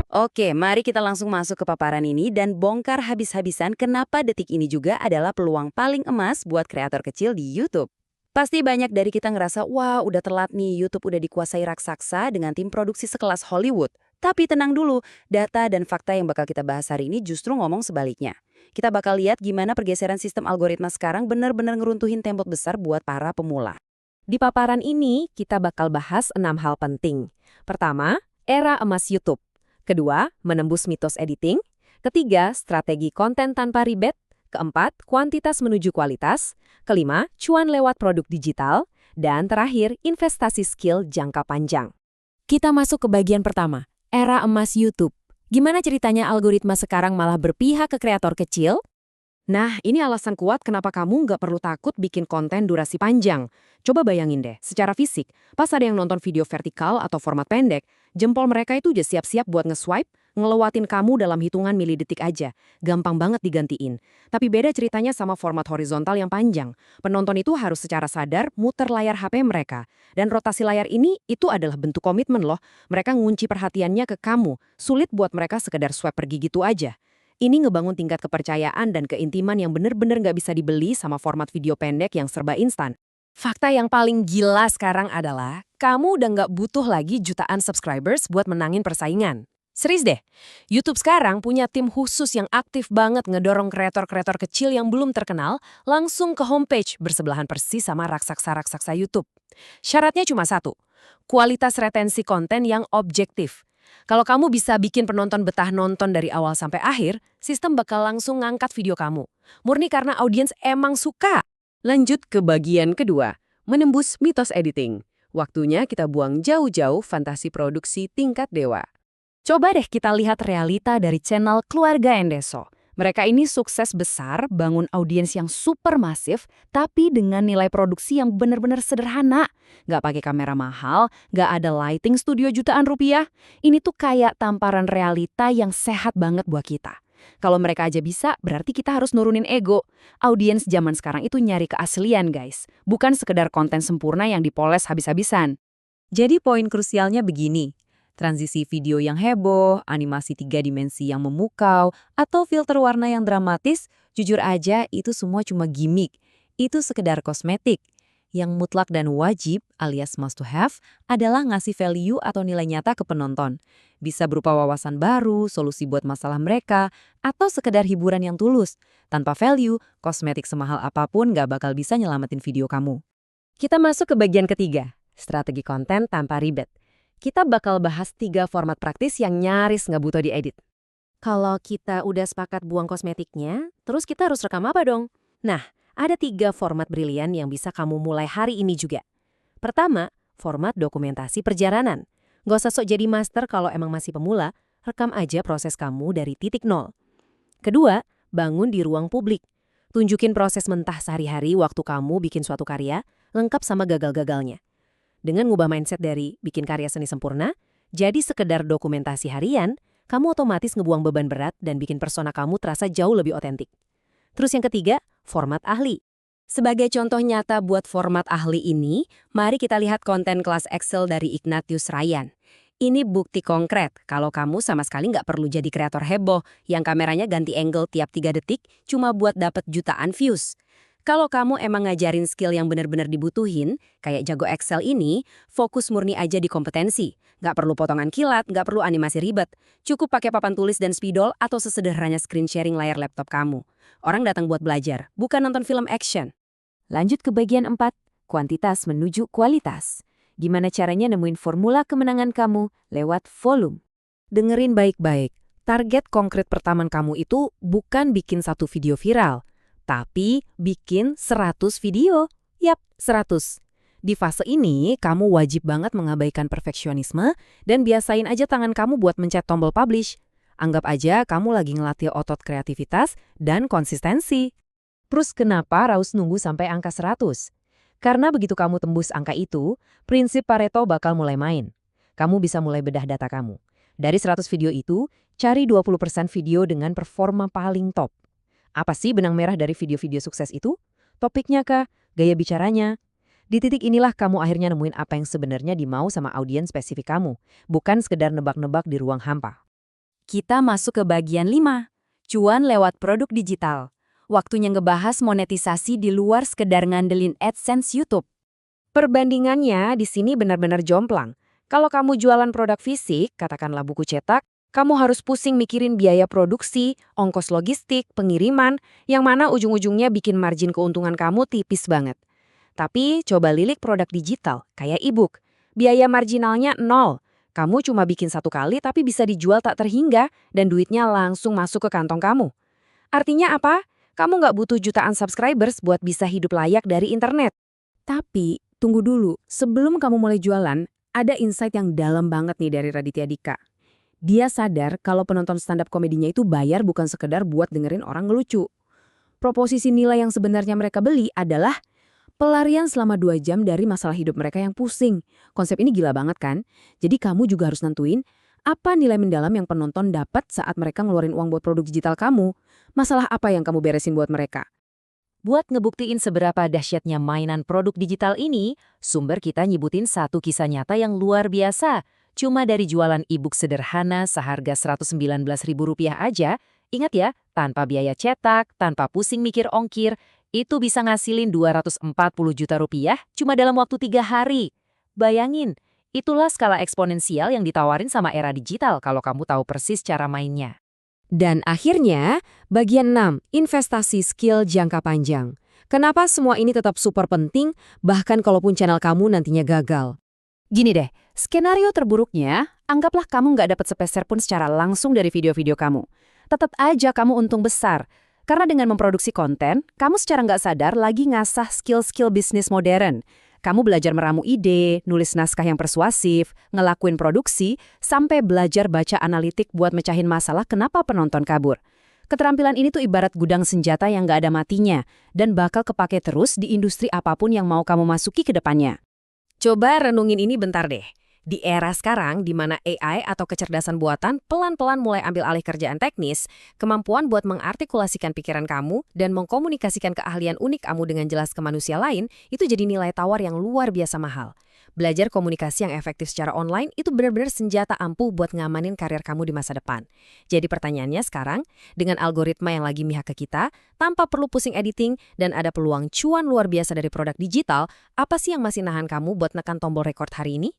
Oke, mari kita langsung masuk ke paparan ini dan bongkar habis-habisan kenapa detik ini juga adalah peluang paling emas buat kreator kecil di YouTube. Pasti banyak dari kita ngerasa, wah udah telat nih, YouTube udah dikuasai raksasa dengan tim produksi sekelas Hollywood. Tapi tenang dulu, data dan fakta yang bakal kita bahas hari ini justru ngomong sebaliknya. Kita bakal lihat gimana pergeseran sistem algoritma sekarang benar-benar ngeruntuhin tembok besar buat para pemula. Di paparan ini, kita bakal bahas 6 hal penting. Pertama, era emas YouTube. Kedua, menembus mitos editing. Ketiga, strategi konten tanpa ribet. Keempat, kuantitas menuju kualitas. Kelima, cuan lewat produk digital. Dan terakhir, investasi skill jangka panjang. Kita masuk ke bagian pertama, era emas YouTube. Gimana ceritanya algoritma sekarang malah berpihak ke kreator kecil? Nah, ini alasan kuat kenapa kamu nggak perlu takut bikin konten durasi panjang. Coba bayangin deh, secara fisik, pas ada yang nonton video vertikal atau format pendek, jempol mereka itu udah siap-siap buat nge-swipe, ngelewatin kamu dalam hitungan milidetik aja. Gampang banget digantiin. Tapi beda ceritanya sama format horizontal yang panjang. Penonton itu harus secara sadar muter layar HP mereka. Dan rotasi layar ini, itu adalah bentuk komitmen loh. Mereka ngunci perhatiannya ke kamu. Sulit buat mereka sekedar swipe pergi gitu aja. Ini ngebangun tingkat kepercayaan dan keintiman yang bener-bener nggak bisa dibeli sama format video pendek yang serba instan. Fakta yang paling gila sekarang adalah, kamu udah nggak butuh lagi jutaan subscribers buat menangin persaingan. Serius deh, YouTube sekarang punya tim khusus yang aktif banget ngedorong kreator-kreator kecil yang belum terkenal langsung ke homepage bersebelahan persis sama raksasa-raksasa YouTube. Syaratnya cuma satu, kualitas retensi konten yang objektif. Kalau kamu bisa bikin penonton betah nonton dari awal sampai akhir, sistem bakal langsung ngangkat video kamu. Murni karena audiens emang suka. Lanjut ke bagian kedua, menembus mitos editing. Waktunya kita buang jauh-jauh fantasi produksi tingkat dewa. Coba deh kita lihat realita dari channel Keluarga Endeso. Mereka ini sukses besar, bangun audiens yang super masif, tapi dengan nilai produksi yang benar-benar sederhana. Nggak pakai kamera mahal, nggak ada lighting studio jutaan rupiah. Ini tuh kayak tamparan realita yang sehat banget buat kita. Kalau mereka aja bisa, berarti kita harus nurunin ego. Audiens zaman sekarang itu nyari keaslian, guys. Bukan sekedar konten sempurna yang dipoles habis-habisan. Jadi poin krusialnya begini. Transisi video yang heboh, animasi 3 dimensi yang memukau, atau filter warna yang dramatis, jujur aja itu semua cuma gimmick. Itu sekedar kosmetik. Yang mutlak dan wajib, alias must to have, adalah ngasih value atau nilai nyata ke penonton. Bisa berupa wawasan baru, solusi buat masalah mereka, atau sekedar hiburan yang tulus. Tanpa value, kosmetik semahal apapun nggak bakal bisa nyelamatin video kamu. Kita masuk ke bagian ketiga, strategi konten tanpa ribet. Kita bakal bahas 3 format praktis yang nyaris nggak butuh diedit. Kalau kita udah sepakat buang kosmetiknya, terus kita harus rekam apa dong? Nah, ada 3 format brilian yang bisa kamu mulai hari ini juga. Pertama, format dokumentasi perjalanan. Nggak usah sok jadi master kalau emang masih pemula, rekam aja proses kamu dari titik nol. Kedua, bangun di ruang publik. Tunjukin proses mentah sehari-hari waktu kamu bikin suatu karya, lengkap sama gagal-gagalnya. Dengan ngubah mindset dari bikin karya seni sempurna, jadi sekedar dokumentasi harian, kamu otomatis ngebuang beban berat dan bikin persona kamu terasa jauh lebih otentik. Terus yang ketiga, format ahli. Sebagai contoh nyata buat format ahli ini, mari kita lihat konten kelas Excel dari Ignatius Ryan. Ini bukti konkret kalau kamu sama sekali nggak perlu jadi kreator heboh yang kameranya ganti angle tiap 3 detik cuma buat dapet jutaan views. Kalau kamu emang ngajarin skill yang benar-benar dibutuhin, kayak jago Excel ini, fokus murni aja di kompetensi. Nggak perlu potongan kilat, nggak perlu animasi ribet. Cukup pakai papan tulis dan spidol atau sesederhananya screen sharing layar laptop kamu. Orang datang buat belajar, bukan nonton film action. Lanjut ke bagian 4, kuantitas menuju kualitas. Gimana caranya nemuin formula kemenangan kamu lewat volume? Dengerin baik-baik, target konkret pertama kamu itu bukan bikin satu video viral, tapi bikin 100 video. Yap, 100. Di fase ini, kamu wajib banget mengabaikan perfeksionisme dan biasain aja tangan kamu buat mencet tombol publish. Anggap aja kamu lagi ngelatih otot kreativitas dan konsistensi. Terus kenapa harus nunggu sampai angka 100? Karena begitu kamu tembus angka itu, prinsip Pareto bakal mulai main. Kamu bisa mulai bedah data kamu. Dari 100 video itu, cari 20% video dengan performa paling top. Apa sih benang merah dari video-video sukses itu? Topiknya kah? Gaya bicaranya? Di titik inilah kamu akhirnya nemuin apa yang sebenarnya dimau sama audiens spesifik kamu, bukan sekedar nebak-nebak di ruang hampa. Kita masuk ke bagian 5, cuan lewat produk digital. Waktunya ngebahas monetisasi di luar sekedar ngandelin AdSense YouTube. Perbandingannya di sini benar-benar jomplang. Kalau kamu jualan produk fisik, katakanlah buku cetak, kamu harus pusing mikirin biaya produksi, ongkos logistik, pengiriman, yang mana ujung-ujungnya bikin margin keuntungan kamu tipis banget. Tapi coba lilik produk digital, kayak e-book. Biaya marginalnya nol. Kamu cuma bikin satu kali tapi bisa dijual tak terhingga dan duitnya langsung masuk ke kantong kamu. Artinya apa? Kamu nggak butuh jutaan subscribers buat bisa hidup layak dari internet. Tapi, tunggu dulu. Sebelum kamu mulai jualan, ada insight yang dalam banget nih dari Raditya Dika. Dia sadar kalau penonton stand-up komedinya itu bayar bukan sekedar buat dengerin orang ngelucu. Proposisi nilai yang sebenarnya mereka beli adalah pelarian selama 2 jam dari masalah hidup mereka yang pusing. Konsep ini gila banget kan? Jadi kamu juga harus nentuin apa nilai mendalam yang penonton dapat saat mereka ngeluarin uang buat produk digital kamu. Masalah apa yang kamu beresin buat mereka? Buat ngebuktiin seberapa dahsyatnya mainan produk digital ini, sumber kita nyebutin satu kisah nyata yang luar biasa. Cuma dari jualan e-book sederhana seharga Rp119.000 aja, ingat ya, tanpa biaya cetak, tanpa pusing mikir ongkir, itu bisa ngasilin Rp240 juta cuma dalam waktu 3 hari. Bayangin, itulah skala eksponensial yang ditawarin sama era digital kalau kamu tahu persis cara mainnya. Dan akhirnya, bagian 6, investasi skill jangka panjang. Kenapa semua ini tetap super penting, bahkan kalaupun channel kamu nantinya gagal? Gini deh, skenario terburuknya, anggaplah kamu nggak dapat sepeser pun secara langsung dari video-video kamu. Tetap aja kamu untung besar. Karena dengan memproduksi konten, kamu secara nggak sadar lagi ngasah skill-skill bisnis modern. Kamu belajar meramu ide, nulis naskah yang persuasif, ngelakuin produksi, sampai belajar baca analitik buat mecahin masalah kenapa penonton kabur. Keterampilan ini tuh ibarat gudang senjata yang nggak ada matinya, dan bakal kepake terus di industri apapun yang mau kamu masuki ke depannya. Coba renungin ini bentar deh. Di era sekarang, di mana AI atau kecerdasan buatan pelan-pelan mulai ambil alih kerjaan teknis, kemampuan buat mengartikulasikan pikiran kamu dan mengkomunikasikan keahlian unik kamu dengan jelas ke manusia lain, itu jadi nilai tawar yang luar biasa mahal. Belajar komunikasi yang efektif secara online itu benar-benar senjata ampuh buat ngamanin karir kamu di masa depan. Jadi pertanyaannya sekarang, dengan algoritma yang lagi mihak ke kita, tanpa perlu pusing editing, dan ada peluang cuan luar biasa dari produk digital, apa sih yang masih nahan kamu buat nekan tombol record hari ini?